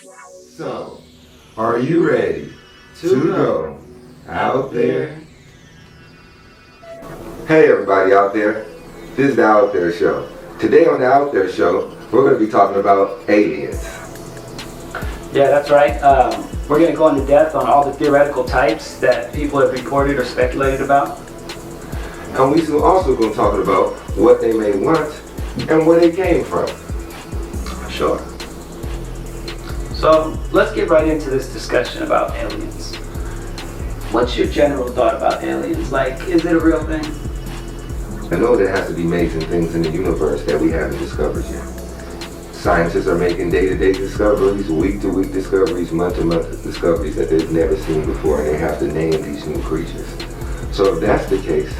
So, are you ready to go out there? Hey everybody out there, this is the Out There Show. Today on the Out There Show, we're going to be talking about aliens. Yeah, that's right. We're going to go into depth on all the theoretical types that people have reported or speculated about. And we also going to talk about what they may want and where they came from. Sure. So let's get right into this discussion about aliens. What's your general thought about aliens? Like, is it a real thing? I know there has to be amazing things in the universe that we haven't discovered yet. Scientists are making day-to-day discoveries, week-to-week discoveries, month-to-month discoveries that they've never seen before, and they have to name these new creatures. So if that's the case,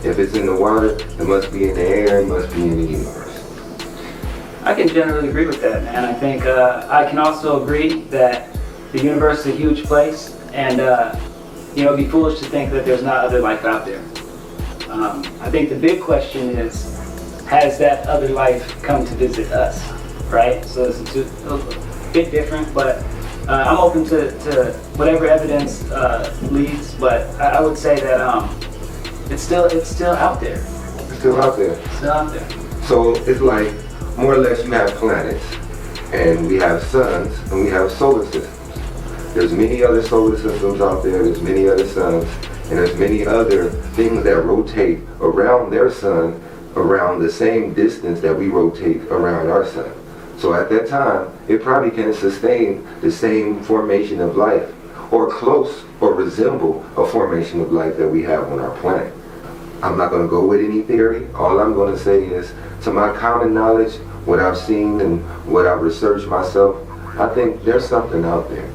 if it's in the water, it must be in the air, it must be in the universe. I can generally agree with that, man. I think I can also agree that the universe is a huge place, and it'd be foolish to think that there's not other life out there. I think the big question is, has that other life come to visit us, right? So it's a bit different, but I'm open to whatever evidence leads, but I would say that it's still out there. It's still out there. Still out there. So it's like, more or less, you have planets, and we have suns, and we have solar systems. There's many other solar systems out there, there's many other suns, and there's many other things that rotate around their sun around the same distance that we rotate around our sun. So at that time, it probably can sustain the same formation of life, or close or resemble a formation of life that we have on our planet. I'm not going to go with any theory. All I'm going to say is, to my common knowledge, what I've seen and what I've researched myself, I think there's something out there.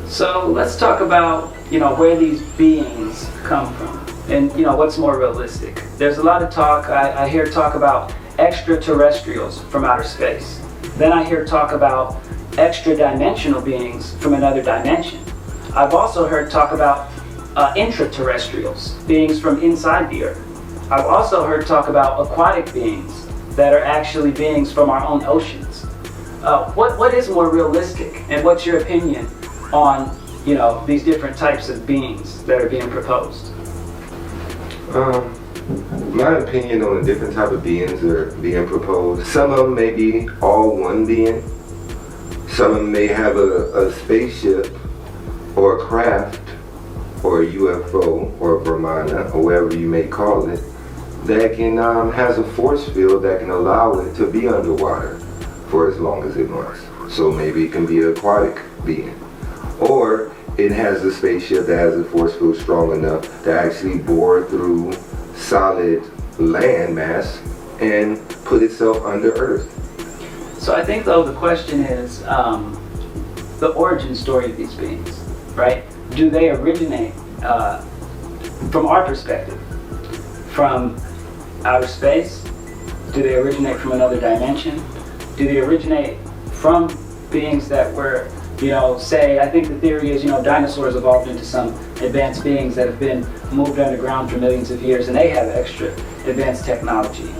So let's talk about, where these beings come from and, what's more realistic. There's a lot of talk, I hear talk about extraterrestrials from outer space. Then I hear talk about extra-dimensional beings from another dimension. I've also heard talk about intraterrestrials, beings from inside the Earth. I've also heard talk about aquatic beings that are actually beings from our own oceans. What is more realistic, and what's your opinion on these different types of beings that are being proposed? My opinion on the different type of beings that are being proposed, some of them may be all one being. Some of them may have a spaceship or a craft or a UFO or a Brahmana or whatever you may call it that can has a force field that can allow it to be underwater for as long as it wants. So maybe it can be an aquatic being. Or it has a spaceship that has a force field strong enough to actually bore through solid land mass and put itself under Earth. So I think, though, the question is the origin story of these beings, right? Do they originate, from our perspective, from outer space? Do they originate from another dimension? Do they originate from beings that were, say, I think the theory is, dinosaurs evolved into some advanced beings that have been moved underground for millions of years, and they have extra advanced technology.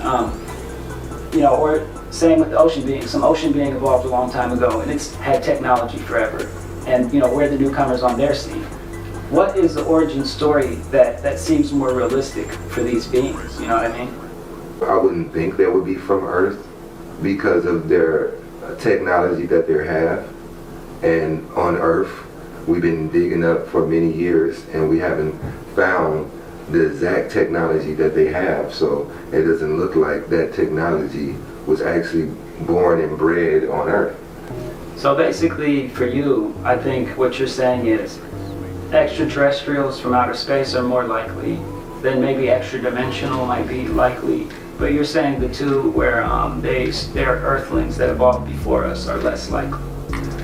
Or same with the ocean being. Some ocean being evolved a long time ago, and it's had technology forever. And, we're the newcomers on their scene. What is the origin story that seems more realistic for these beings? You know what I mean? I wouldn't think they would be from Earth because of their technology that they have. And on Earth, we've been digging up for many years and we haven't found the exact technology that they have. So it doesn't look like that technology was actually born and bred on Earth. So basically, for you, I think what you're saying is extraterrestrials from outer space are more likely, then maybe extra-dimensional might be likely, but you're saying the two where they're Earthlings that evolved before us are less likely.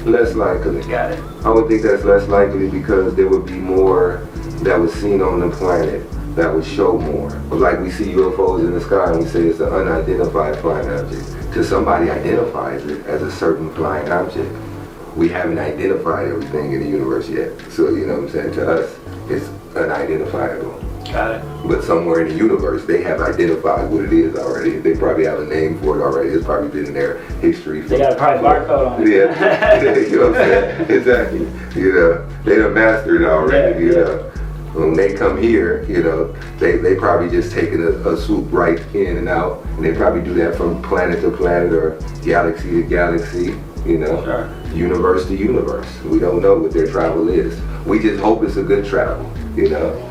Less likely. Got it. I would think that's less likely because there would be more that was seen on the planet that would show more. Like we see UFOs in the sky and we say it's an unidentified flying object. Till somebody identifies it as a certain flying object, we haven't identified everything in the universe yet. So, you know what I'm saying? To us, it's unidentifiable. Got it. But somewhere in the universe, they have identified what it is already. They probably have a name for it already. It's probably been in their history. They got a private barcode on it. Yeah, you know what I'm saying? Exactly. You know, they done mastered it already, you know. When they come here, you know, they probably just taking a swoop right in and out. And they probably do that from planet to planet or galaxy to galaxy, you know, universe to universe. We don't know what their travel is. We just hope it's a good travel, you know.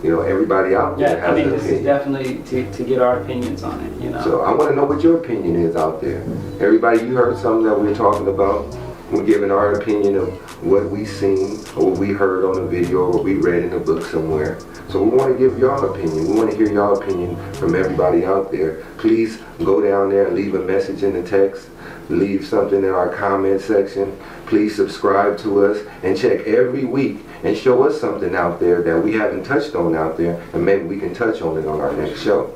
You know, everybody out there has I mean, an this opinion. is definitely to get our opinions on it, you know. So I want to know what your opinion is out there. Everybody, you heard something that we're talking about. We're giving our opinion of what we seen or what we heard on a video or we read in a book somewhere. So we want to give y'all opinion. We want to hear y'all opinion from everybody out there. Please go down there and leave a message in the text. Leave something in our comment section. Please subscribe to us and check every week and show us something out there that we haven't touched on out there, and maybe we can touch on it on our next show.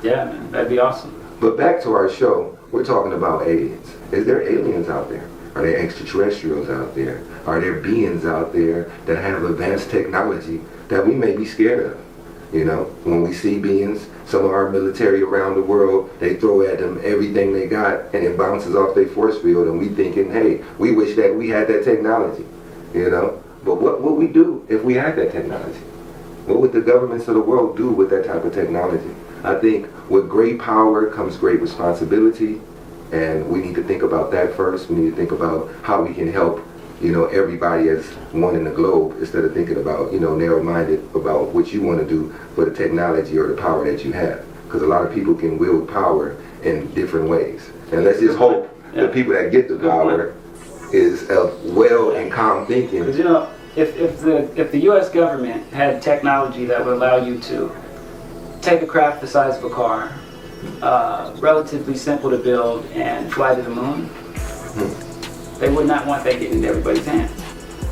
Yeah, man, that'd be awesome. But back to our show, we're talking about aliens. Is there aliens out there? Are there extraterrestrials out there? Are there beings out there that have advanced technology that we may be scared of? You know, when we see beings, some of our military around the world, they throw at them everything they got and it bounces off their force field, and we thinking, hey, we wish that we had that technology, you know? But what would we do if we had that technology? What would the governments of the world do with that type of technology? I think with great power comes great responsibility, and we need to think about that first. We need to think about how we can help, you know, everybody as one in the globe, instead of thinking about, you know, narrow-minded about what you want to do for the technology or the power that you have. Because a lot of people can wield power in different ways. And let's just hope the people that get the power is well and calm thinking. Because, you know, if the U.S. government had technology that would allow you to take a craft the size of a car, relatively simple to build, and fly to the moon, they would not want that getting into everybody's hands.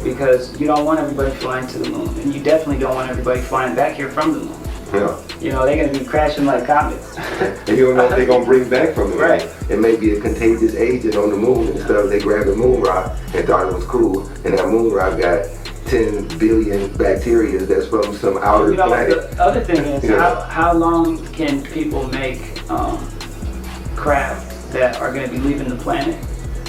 Because you don't want everybody flying to the moon, and you definitely don't want everybody flying back here from the moon. Yeah. You know, they're going to be crashing like comets. And you don't know what they're going to bring back from the moon. Right. It may be a contagious agent on the moon, and stuff. They grabbed a moon rock and thought it was cool, and that moon rock got 10 billion bacteria that's from some outer You know, planet. the other thing is, Yeah. how long can people make craft that are going to be leaving the planet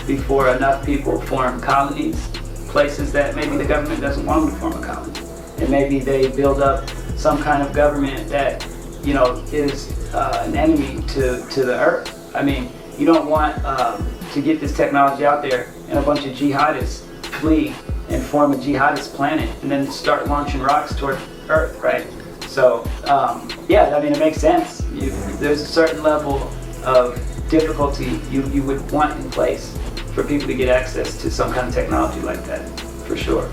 before enough people form colonies, places that maybe the government doesn't want them to form a colony, and maybe they build up some kind of government that, you know, is an enemy to the earth. I mean, you don't want to get this technology out there and a bunch of jihadists flee and form a jihadist planet and then start launching rocks toward Earth, right? So, yeah, I mean, it makes sense. There's a certain level of difficulty you would want in place for people to get access to some kind of technology like that, for sure.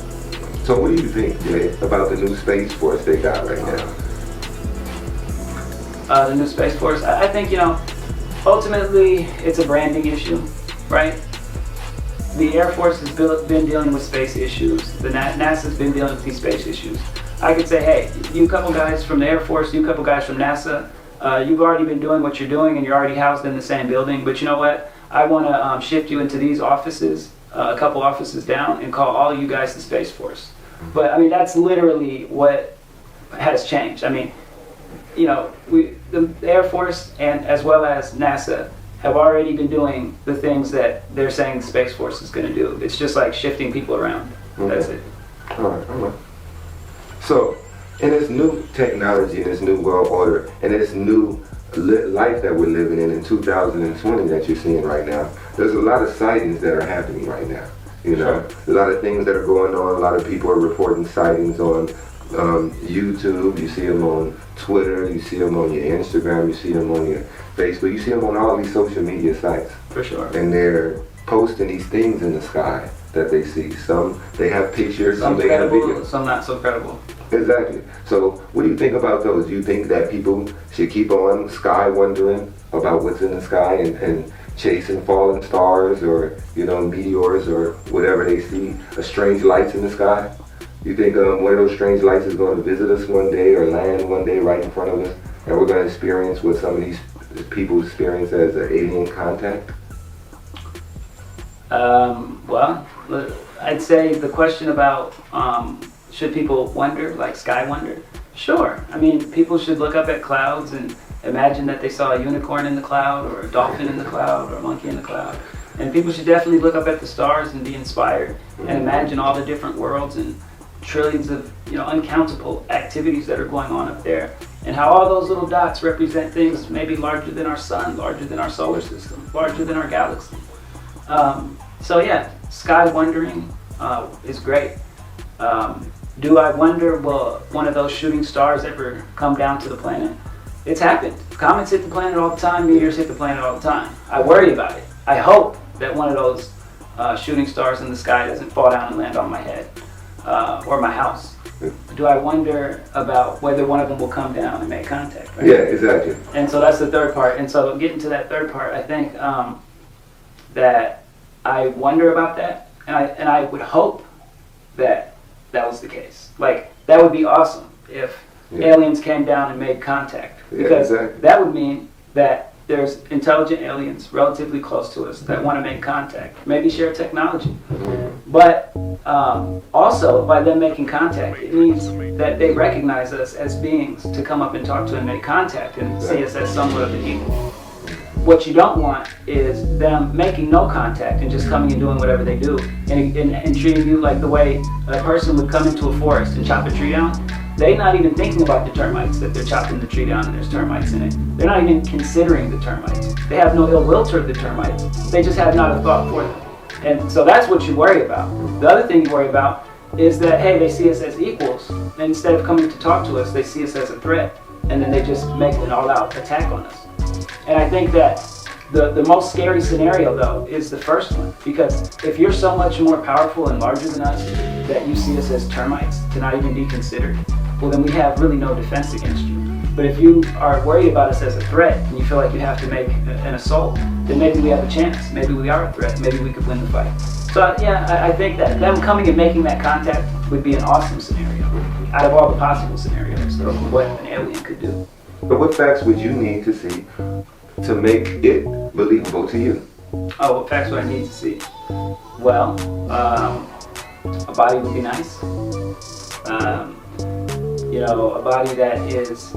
So what do you think, Jay, about the new Space Force they got right now? The new Space Force, I think, you know, ultimately it's a branding issue, right? The Air Force has been dealing with space issues. NASA's been dealing with these space issues. I could say, hey, you couple guys from the Air Force, you couple guys from NASA, you've already been doing what you're doing and you're already housed in the same building, but you know what? I want to shift you into these offices, a couple offices down, and call all of you guys the Space Force. But I mean, that's literally what has changed. I mean, you know, the Air Force and as well as NASA have already been doing the things that they're saying the Space Force is going to do. It's just like shifting people around. That's it. All right. So, in this new technology, in this new world order, and this new life that we're living in 2020 that you're seeing right now, there's a lot of sightings that are happening right now. You know, a lot of things that are going on. A lot of people are reporting sightings on YouTube. You see them on Twitter. You see them on your Instagram. You see them on your Facebook. You see them on all these social media sites. For sure. And they're posting these things in the sky that they see. Some they have pictures. Some they have videos. Some not so credible. Exactly. So what do you think about those? Do you think that people should keep on sky wondering about what's in the sky and chasing falling stars or, you know, meteors or whatever they see, strange lights in the sky? You think one of those strange lights is going to visit us one day or land one day right in front of us, and we're going to experience what some of these people experience as an alien contact? Well, I'd say the question about should people wonder, like sky wonder, Sure. I mean, people should look up at clouds and imagine that they saw a unicorn in the cloud, or a dolphin in the cloud, or a monkey in the cloud. And people should definitely look up at the stars and be inspired and imagine all the different worlds and trillions of, uncountable activities that are going on up there, and how all those little dots represent things maybe larger than our sun, larger than our solar system, larger than our galaxy. So yeah, sky wondering is great. Do I wonder, will one of those shooting stars ever come down to the planet? It's happened. Comets hit the planet all the time, meteors hit the planet all the time. I worry about it. I hope that one of those shooting stars in the sky doesn't fall down and land on my head or my house. Do I wonder about whether one of them will come down and make contact? Right? Yeah, exactly. And so that's the third part. And so getting to that third part, I think that I wonder about that, and I would hope that that was the case. Like, that would be awesome if aliens came down and made contact, because that would mean that there's intelligent aliens relatively close to us that want to make contact, maybe share technology. But also, by them making contact, it means that they recognize us as beings to come up and talk to and make contact and see us as somewhat of an equal. What you don't want is them making no contact and just coming and doing whatever they do and treating you like the way a person would come into a forest and chop a tree down. They're not even thinking about the termites, that they're chopping the tree down and there's termites in it. They're not even considering the termites. They have no ill will toward the termites. They just have not a thought for them. And so that's what you worry about. The other thing you worry about is that, hey, they see us as equals, and instead of coming to talk to us, they see us as a threat, and then they just make an all-out attack on us. And I think that the most scary scenario, though, is the first one. Because if you're so much more powerful and larger than us that you see us as termites to not even be considered, well, then we have really no defense against you. But if you are worried about us as a threat and you feel like you have to make an assault, then maybe we have a chance. Maybe we are a threat. Maybe we could win the fight. So yeah, I think that them coming and making that contact would be an awesome scenario out of all the possible scenarios of what an alien could do. But what facts would you need to see to make it believable to you? Oh, what facts would I need to see? Well, a body would be nice. A body that is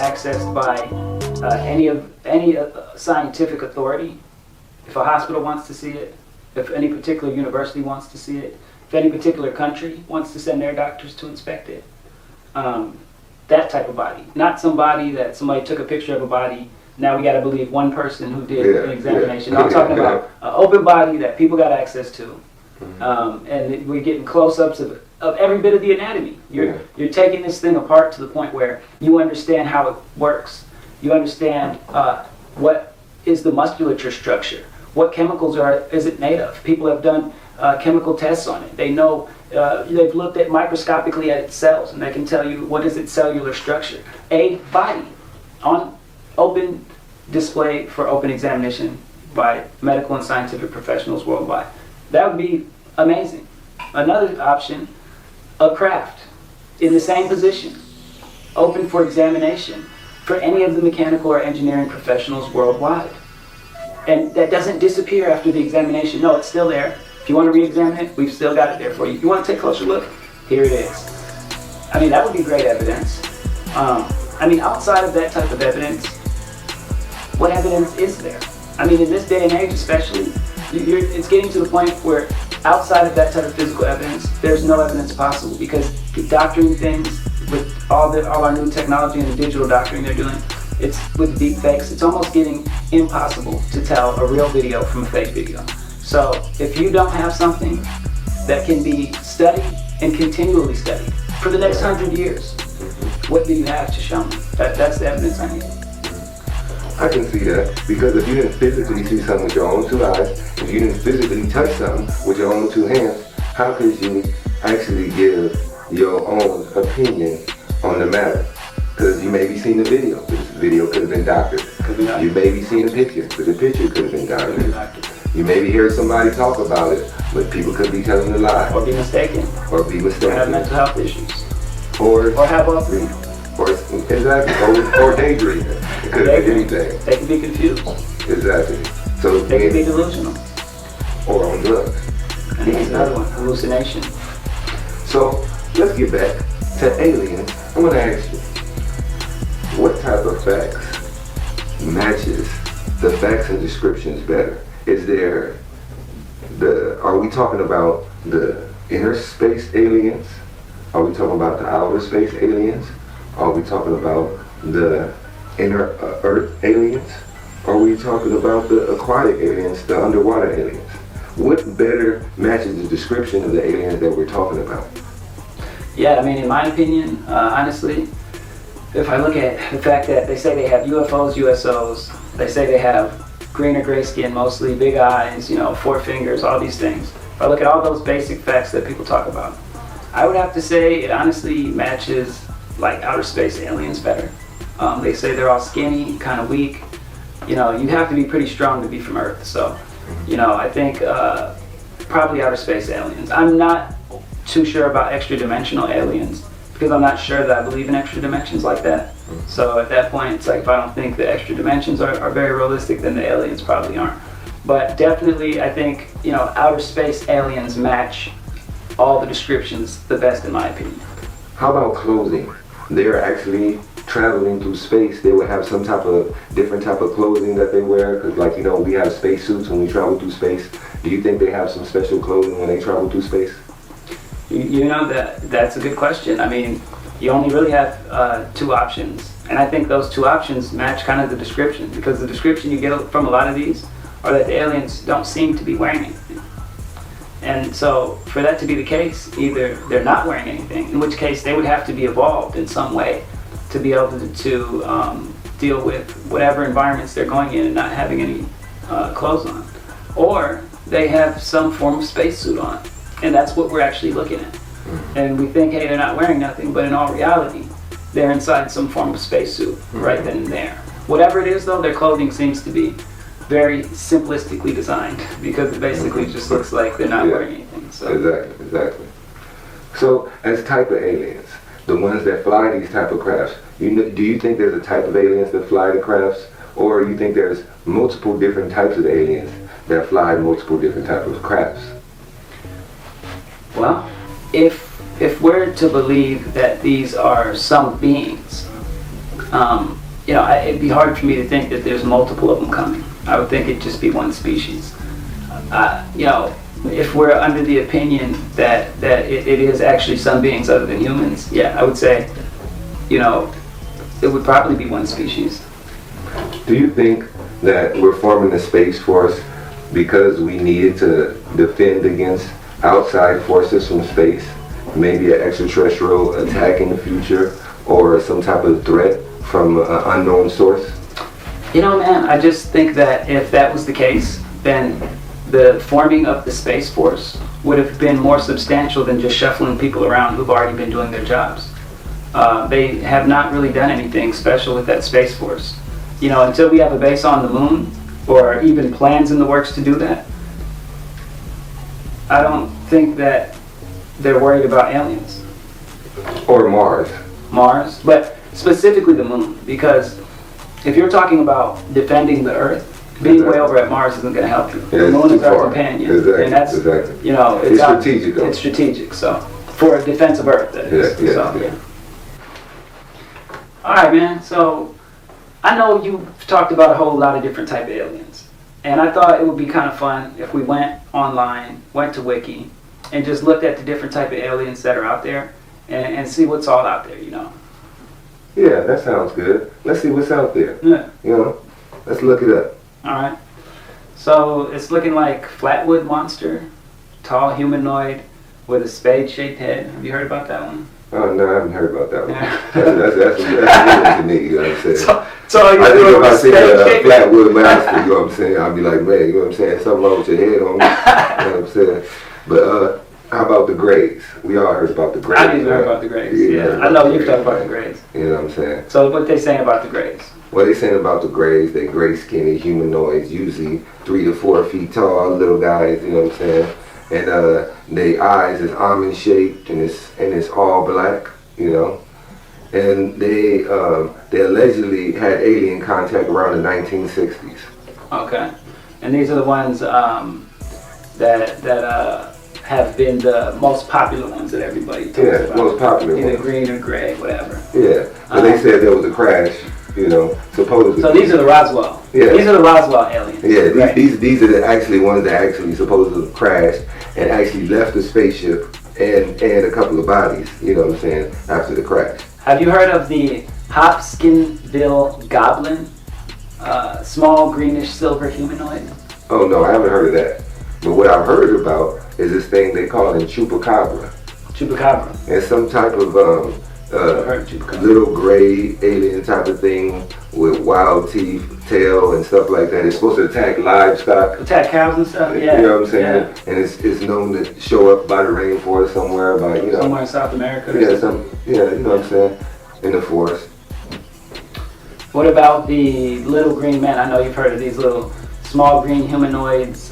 accessed by any scientific authority. If a hospital wants to see it, if any particular university wants to see it, if any particular country wants to send their doctors to inspect it. That type of body. Not somebody that somebody took a picture of a body, now we got to believe one person who did an examination. I'm talking about an open body that people got access to. And we're getting close-ups of every bit of the anatomy. You're taking this thing apart to the point where you understand how it works. You understand what is the musculature structure. What chemicals is it made of? People have done chemical tests on it. They know, they've looked at microscopically at its cells, and they can tell you what is its cellular structure. A body on open display for open examination by medical and scientific professionals worldwide. That would be amazing. Another option, a craft in the same position, open for examination for any of the mechanical or engineering professionals worldwide. And that doesn't disappear after the examination. No, it's still there. If you want to re-examine it, we've still got it there for you. If you want to take a closer look, here it is. I mean, that would be great evidence. Outside of that type of evidence, what evidence is there? I mean, in this day and age especially, it's getting to the point where outside of that type of physical evidence, there's no evidence possible, because doctoring things with all our new technology and the digital doctoring they're doing, it's with deep fakes, it's almost getting impossible to tell a real video from a fake video. So if you don't have something that can be studied and continually studied for the next 100 years, what do you have to show me? That's the evidence I need. I can see that, because if you didn't physically see something with your own two eyes, if you didn't physically touch something with your own two hands, how could you actually give your own opinion on the matter? Because you may be seeing the video, but the video could have been doctored. You may be seeing a picture, but the picture could have been doctored. You may be hearing somebody talk about it, but people could be telling a lie. Or be mistaken. Or be mistaken. Or have mental health issues. Or have all three. Or daydreaming. It could have been anything. They can be confused. Exactly. So they can be delusional. Or on drugs. And that's another one, hallucination. So let's get back to aliens, I want to ask you, what type of facts matches the facts and descriptions better? Are we talking about the inner space aliens? Are we talking about the outer space aliens? Are we talking about the inner earth aliens? Are we talking about the aquatic aliens, the underwater aliens? What better matches the description of the aliens that we're talking about? Yeah, I mean, in my opinion, honestly, if I look at the fact that they say they have UFOs, USOs, they say they have green or gray skin mostly, big eyes, 4 fingers, all these things. If I look at all those basic facts that people talk about, I would have to say it honestly matches like outer space aliens better. They say they're all skinny, kind of weak. You have to be pretty strong to be from Earth. So, I think probably outer space aliens. I'm not too sure about extra dimensional aliens because I'm not sure that I believe in extra dimensions like that. So at that point, it's like if I don't think the extra dimensions are very realistic, then the aliens probably aren't. But definitely, I think, outer space aliens match all the descriptions the best in my opinion. How about clothing? They're actually traveling through space. They would have some different type of clothing that they wear, because we have space suits when we travel through space. Do you think they have some special clothing when they travel through space? That's a good question. I mean, you only really have 2 options, and I think those 2 options match kind of the description, because the description you get from a lot of these are that the aliens don't seem to be wearing anything. And so for that to be the case, either they're not wearing anything, in which case they would have to be evolved in some way to be able to deal with whatever environments they're going in and not having any clothes on. Or they have some form of spacesuit on, and that's what we're actually looking at. And we think, hey, they're not wearing nothing, but in all reality, they're inside some form of spacesuit right then and there. Whatever it is, though, their clothing seems to be very simplistically designed, because it basically just looks like they're not wearing anything. So. Exactly. So, as type of aliens, the ones that fly these type of crafts, do you think there's a type of aliens that fly the crafts, or you think there's multiple different types of aliens that fly multiple different types of crafts? Well, if we're to believe that these are some beings, it'd be hard for me to think that there's multiple of them coming. I would think it'd just be one species. If we're under the opinion that it is actually some beings other than humans, yeah, I would say, it would probably be one species. Do you think that we're forming the Space Force because we needed to defend against outside forces from space, maybe an extraterrestrial attack in the future, or some type of threat from an unknown source? Man, I just think that if that was the case, then the forming of the Space Force would have been more substantial than just shuffling people around who've already been doing their jobs. They have not really done anything special with that Space Force. Until we have a base on the moon, or even plans in the works to do that, I don't think that they're worried about aliens. Or Mars. Mars, but specifically the moon, because if you're talking about defending the Earth, being way over at Mars isn't going to help you. Yeah, the moon is our far. companion, Exactly. and that's It's strategic, though. It's strategic, so for defense of Earth, that is. Yeah. All right, man. So I know you've talked about a whole lot of different type of aliens, and I thought it would be kind of fun if we went online, went to Wiki, and just looked at the different type of aliens that are out there, and see what's all out there. Yeah, that sounds good. Let's see what's out there. Yeah. Let's look it up. All right. So it's looking like flatwood monster, tall humanoid with a spade-shaped head. Have you heard about that one? Oh, no, I haven't heard about that one. Yeah. That's new to me, you know what I'm saying? So you I think do if I a see a spade-shaped flatwood monster, you know what I'm saying, I'll be like, man, you know what I'm saying, something wrong with your head on me, you know what I'm saying? But how about the Greys? We all heard about the Greys. I didn't hear about the Greys. Yeah, I know you've talked about the Greys. You know what I'm saying? So what they saying about the Greys? What they saying about the Greys, they gray skinny humanoids, usually 3 to 4 feet tall, little guys, you know what I'm saying? And their eyes is almond shaped, and it's all black, And they allegedly had alien contact around the 1960s. Okay, and these are the ones that have been the most popular ones that everybody talks Yeah, about. most popular Either ones. green or gray, whatever. Yeah, but they said there was a crash, supposedly. So these are the Roswell. Yeah. These are the Roswell aliens. Yeah, right? these are the actually ones that actually supposedly crashed and actually left the spaceship and a couple of bodies, you know what I'm saying, after the crash. Have you heard of the Hopkinsville Goblin? Small greenish silver humanoid. Oh no, I haven't heard of that. But what I've heard about is this thing they call it chupacabra. Chupacabra. It's some type of I've heard of chupacabra. little gray alien type of thing with wild teeth, tail, and stuff like that. It's supposed to attack livestock. Attack cows and stuff. Yeah. You know what I'm saying? Yeah. And it's known to show up by the rainforest somewhere, Somewhere in South America. you know what I'm saying, in the forest. What about the little green men? I know you've heard of these little small green humanoids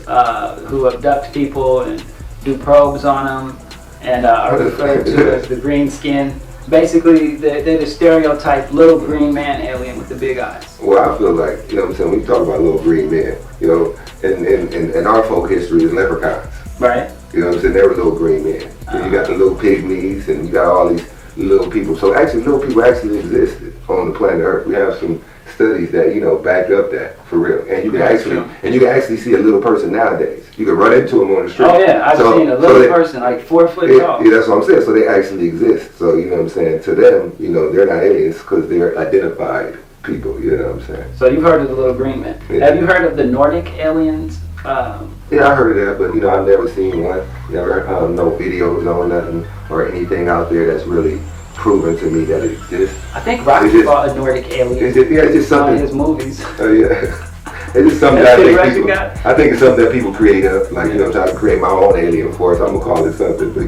who abduct people and do probes on them and are referred to as the green skin. Basically, they're the stereotype little green man alien with the big eyes. Well, I feel like, you know what I'm saying, when you talk about little green men, in our folk history is leprechauns. Right. You know what I'm saying? They were little green men. And you got the little pygmies and you got all these little people. So actually, little people actually existed on the planet Earth. We have some studies that, back up that for real. And you can actually see a little person nowadays. You can run into them on the street. Oh yeah, I've seen a little person like 4 foot tall. Yeah, that's what I'm saying. So they actually exist. So you know what I'm saying? To them, they're not aliens because they're identified people. You know what I'm saying? So you've heard of the little green men. Yeah. Have you heard of the Nordic aliens? Yeah, I heard of that, but I've never seen one. Never no videos on nothing or anything out there that's really proven to me that it exists. I think Rocky fought a Nordic alien. It's just something. In his movies. Oh yeah. It's just something That's that it, I right, think you people, got? I think it's something that people create up. Like, I'm trying to create my own alien force. I'm gonna call it something, but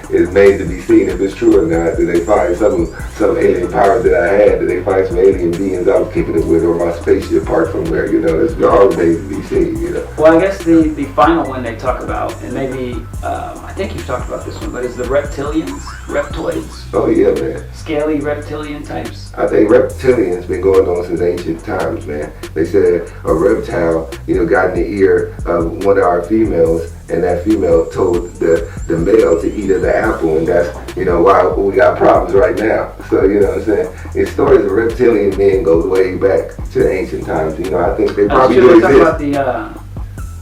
it's made to be seen if it's true or not. Did they find some alien powers that I had? Did they find some alien beings I was kicking it with, or my spaceship parked somewhere? It's all made to be seen. Well, I guess the final one they talk about, and maybe I think you've talked about this one, but is the reptilians, reptoids. Oh yeah, man. Scaly reptilian types. I think reptilians been going on since ancient times, man. They said a reptile, got in the ear of one of our females, and that female told the male to eat of the apple, and that's, why we got problems right now. So, you know what I'm saying? The stories of reptilian men goes way back to the ancient times. I think they probably do talk exist. about the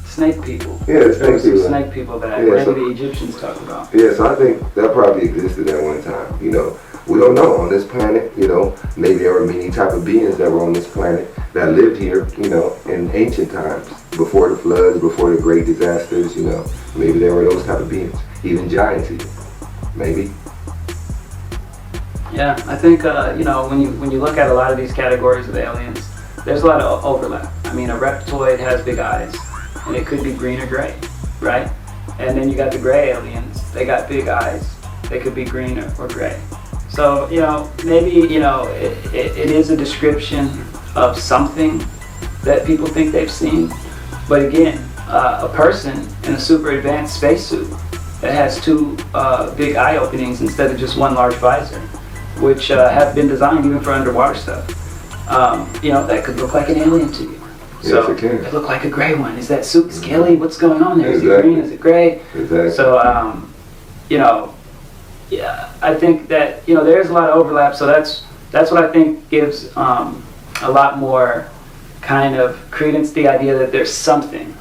snake people. Yeah, the There were snake some people. snake people that Yeah, maybe the Egyptians talk about. Yeah, so I think that probably existed at one time. We don't know on this planet. Maybe there were many type of beings that were on this planet that lived here. In ancient times, before the floods, before the great disasters. Maybe there were those type of beings, even giants, even. Maybe. Yeah, I think when you look at a lot of these categories of aliens, there's a lot of overlap. I mean, a reptoid has big eyes, and it could be green or gray, right? And then you got the gray aliens. They got big eyes. They could be green or gray. So maybe it is a description of something that people think they've seen. But again, a person in a super advanced spacesuit that has 2 big eye openings instead of just one large visor, which have been designed even for underwater stuff. That could look like an alien to you. So yes, it can. It look like a gray one. Is that suit scaly? What's going on there? Is it Exactly. green? Is it gray? Exactly. So yeah, I think that there's a lot of overlap. So that's what I think gives a lot more kind of credence to the idea that there's something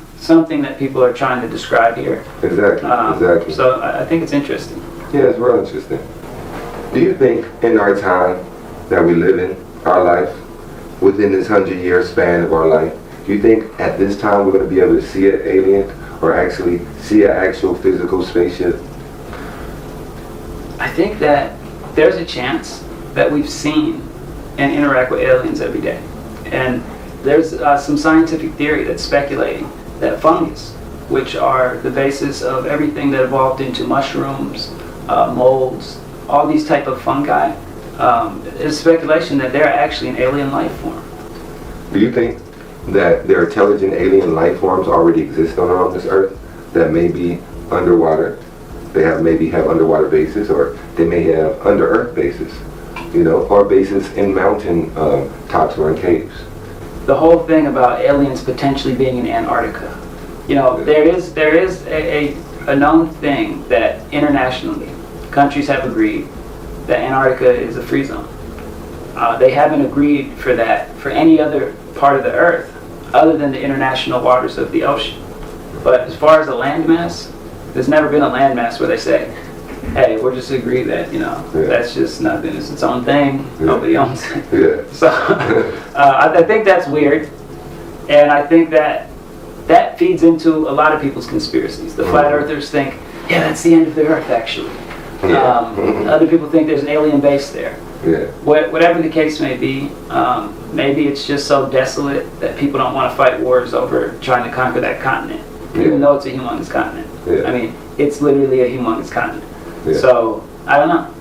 that people are trying to describe here. Exactly. Exactly. So I think it's interesting. Yeah, it's real interesting. Do you think in our time that we live in, our life, within this 100-year span of our life, do you think at this time we're going to be able to see an alien or actually see an actual physical spaceship? I think that there's a chance that we've seen and interact with aliens every day. And there's some scientific theory that's speculating that fungus, which are the basis of everything that evolved into mushrooms, molds, all these type of fungi, there's speculation that they're actually an alien life form. Do you think that there are intelligent alien life forms already exist on this earth that may be underwater? They maybe have underwater bases, or they may have under earth bases, or bases in mountain tops or in caves. The whole thing about aliens potentially being in Antarctica, there is a a known thing that internationally countries have agreed that Antarctica is a free zone. They haven't agreed for that for any other part of the Earth other than the international waters of the ocean. But as far as a landmass, there's never been a landmass where they say, hey, we're just agree that, that's just nothing. It's its own thing. Nobody owns it. Yeah. So I think that's weird. And I think that feeds into a lot of people's conspiracies. The flat earthers think, yeah, that's the end of the Earth, actually. Other people think there's an alien base there. Yeah. Whatever the case may be, maybe it's just so desolate that people don't want to fight wars over trying to conquer that continent, even though it's a humongous continent. Yeah. I mean, it's literally a humongous continent. Yeah. So, I don't know.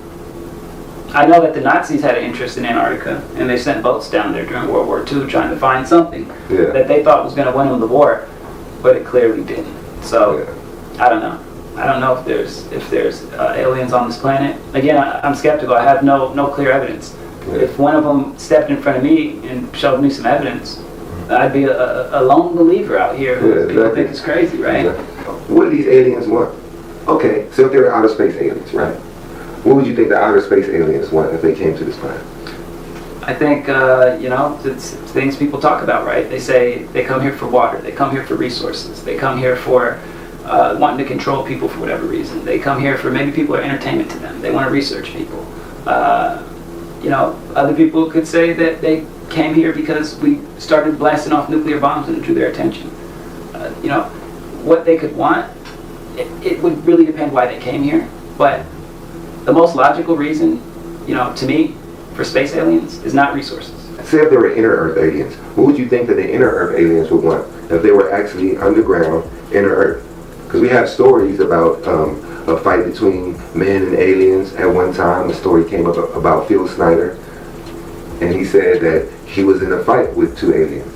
I know that the Nazis had an interest in Antarctica, and they sent boats down there during World War II trying to find something that they thought was going to win them the war, but it clearly didn't. So, I don't know. I don't know if there's aliens on this planet. Again, I'm skeptical. I have no clear evidence. Yeah. If one of them stepped in front of me and showed me some evidence, I'd be a lone believer out here who people think is crazy, right? Exactly. What do these aliens want? Okay, so if they're outer space aliens, right? What would you think the outer space aliens want if they came to this planet? I think, it's things people talk about, right? They say they come here for water, they come here for resources, they come here for wanting to control people for whatever reason. They come here for, maybe people are entertainment to them. They want to research people. Other people could say that they came here because we started blasting off nuclear bombs and it drew their attention. What they could want, it would really depend why they came here. But the most logical reason, to me, for space aliens is not resources. Say if there were inner Earth aliens, what would you think that the inner Earth aliens would want if they were actually underground inner Earth? Because we have stories about a fight between men and aliens at one time. A story came up about Phil Snyder, and he said that he was in a fight with two aliens.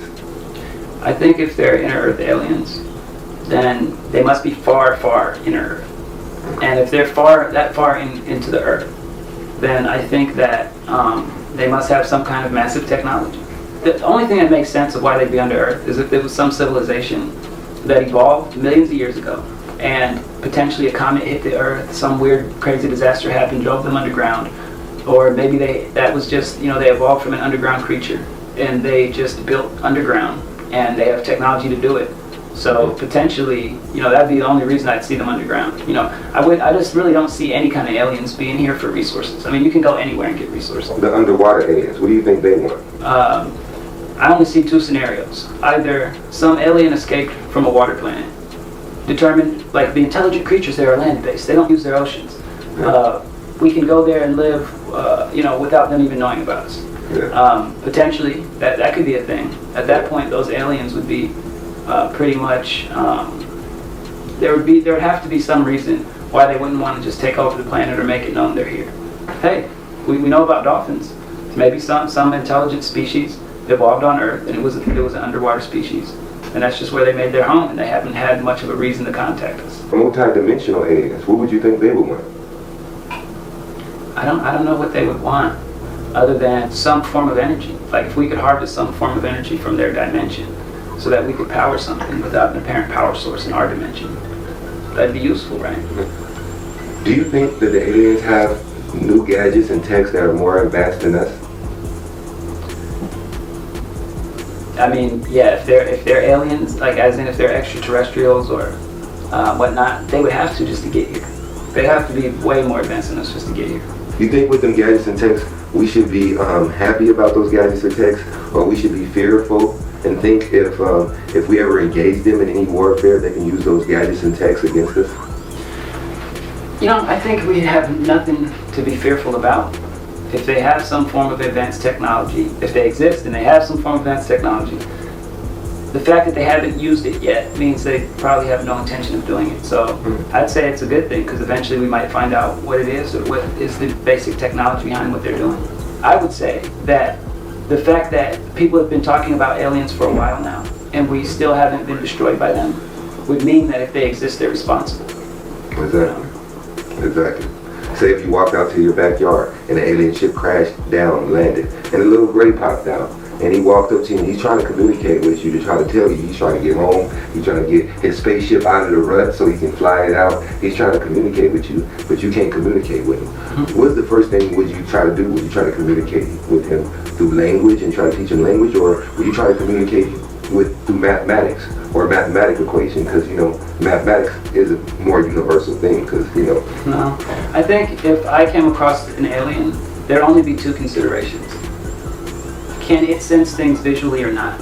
I think if they're inner Earth aliens, then they must be far, far inner Earth. And if they're that far into the Earth, then I think that they must have some kind of massive technology. The only thing that makes sense of why they'd be under Earth is if there was some civilization that evolved millions of years ago, and potentially a comet hit the Earth, some weird, crazy disaster happened, drove them underground, or maybe that was just, they evolved from an underground creature, and they just built underground, and they have technology to do it. So potentially, that'd be the only reason I'd see them underground. I just really don't see any kind of aliens being here for resources. I mean, you can go anywhere and get resources. The underwater aliens, what do you think they want? I only see two scenarios. Either some alien escaped from a water planet, determined, like the intelligent creatures there are land-based. They don't use their oceans. We can go there and live, without them even knowing about us. Yeah. Potentially, that could be a thing. At that point, those aliens would be pretty much, there would have to be some reason why they wouldn't want to just take over the planet or make it known they're here. Hey, we know about dolphins. Maybe some intelligent species evolved on Earth, and it was an underwater species, and that's just where they made their home, and they haven't had much of a reason to contact us. Multi-dimensional aliens, what would you think they would want? I don't know what they would want, other than some form of energy. Like if we could harvest some form of energy from their dimension, so that we could power something without an apparent power source in our dimension, that'd be useful, right? Do you think that the aliens have new gadgets and techs that are more advanced than us? I mean, yeah, if they're aliens, like as in if they're extraterrestrials or whatnot, they would have to just to get here. They'd have to be way more advanced than us just to get here. You think with them gadgets and techs, we should be happy about those gadgets and techs, or we should be fearful and think if we ever engage them in any warfare, they can use those gadgets and techs against us? I think we have nothing to be fearful about. If they have some form of advanced technology, if they exist and they have some form of advanced technology, the fact that they haven't used it yet means they probably have no intention of doing it. So I'd say it's a good thing, because eventually we might find out what it is, or what is the basic technology behind what they're doing. I would say that the fact that people have been talking about aliens for a while now, and we still haven't been destroyed by them, would mean that if they exist, they're responsible. Exactly. Say if you walked out to your backyard and an alien ship crashed down, landed, and a little gray popped out, and he walked up to you and he's trying to communicate with you to try to tell you he's trying to get home, he's trying to get his spaceship out of the rut so he can fly it out. He's trying to communicate with you, but you can't communicate with him. What's the first thing would you try to do? Would you try to communicate with him through language and try to teach him language, or would you try to communicate through mathematics or a mathematical equation? Because, you know, mathematics is a more universal thing, because, you know. No. I think if I came across an alien, there'd only be two considerations. Can it sense things visually or not?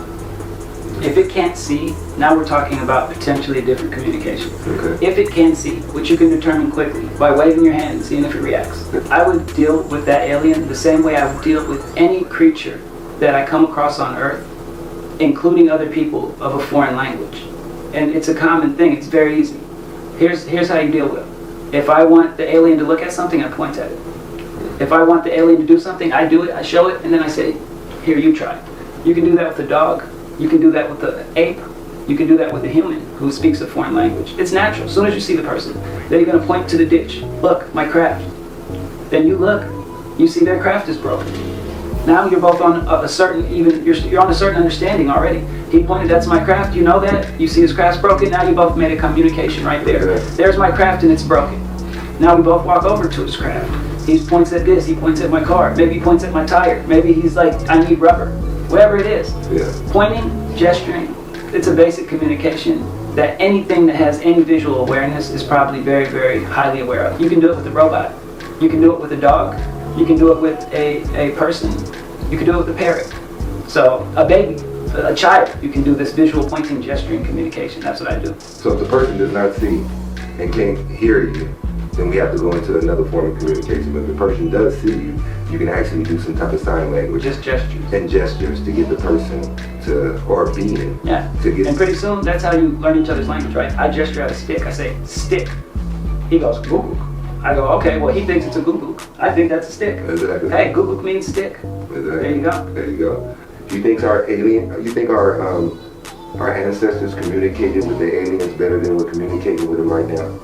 If it can't see, now we're talking about potentially a different communication. Okay. If it can see, which you can determine quickly by waving your hand and seeing if it reacts, I would deal with that alien the same way I would deal with any creature that I come across on Earth, including other people of a foreign language. And it's a common thing, it's very easy. Here's how you deal with it. If I want the alien to look at something, I point at it. If I want the alien to do something, I do it, I show it, and then I say, here, you try. You can do that with a dog. You can do that with the ape. You can do that with a human who speaks a foreign language. It's natural. As soon as you see the person, then you're going to point to the ditch. Look, my craft. Then you look. You see their craft is broken. Now you're both on a certain, you're on a certain understanding already. He pointed, that's my craft. You know that. You see his craft's broken. Now you both made a communication right there. There's my craft and it's broken. Now we both walk over to his craft. He points at this. He points at my car. Maybe he points at my tire. Maybe he's like, I need rubber. Whatever it is. Yeah. Pointing, gesturing, it's a basic communication that anything that has any visual awareness is probably very, very highly aware of. You can do it with a robot. You can do it with a dog. You can do it with a person. You can do it with a parrot. So a baby, a child, you can do this visual pointing, gesturing communication. That's what I do. So if the person does not see and can't hear you, then we have to go into another form of communication. But if the person does see you, you can actually do some type of sign language. Just gestures. And gestures to get the person to, or being, Yeah. to get. And pretty soon, that's how you learn each other's language, right? I gesture at a stick. I say, stick. He goes, guguk. I go, okay, well, he thinks it's a guguk. I think that's a stick. Exactly. Hey, guguk means stick. Exactly. There you go. There you go. Do you think our ancestors communicated with the aliens better than we're communicating with them right now?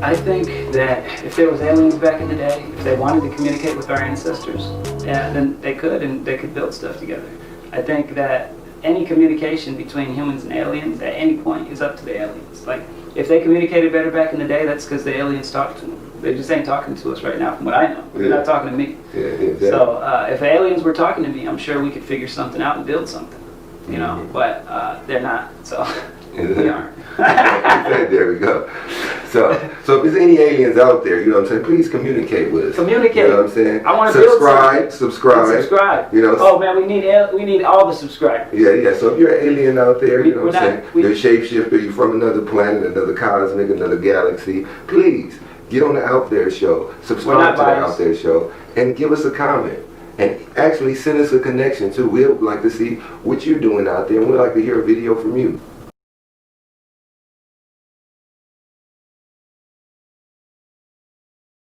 I think that if there was aliens back in the day, if they wanted to communicate with our ancestors, yeah, then they could, and they could build stuff together. I think that any communication between humans and aliens at any point is up to the aliens. Like, if they communicated better back in the day, that's because the aliens talked to them. They just ain't talking to us right now, from what I know. They're not talking to me. Yeah, exactly. So if aliens were talking to me, I'm sure we could figure something out and build something, you know. But they're not, so we aren't. There we go. So if there's any aliens out there, you know what I'm saying, please communicate with us. Communicate. You know what I'm saying? I want to build something. Subscribe. You know. Oh man, we need all the subscribers. Yeah. So if you're an alien out there, you know what I'm saying, we- you're a shapeshifter, you're from another planet, another cosmic, another galaxy, please get on the Out There Show. Subscribe to the Out There Show and give us a comment. And actually send us a connection too. We'd like to see what you're doing out there, and we'd like to hear a video from you.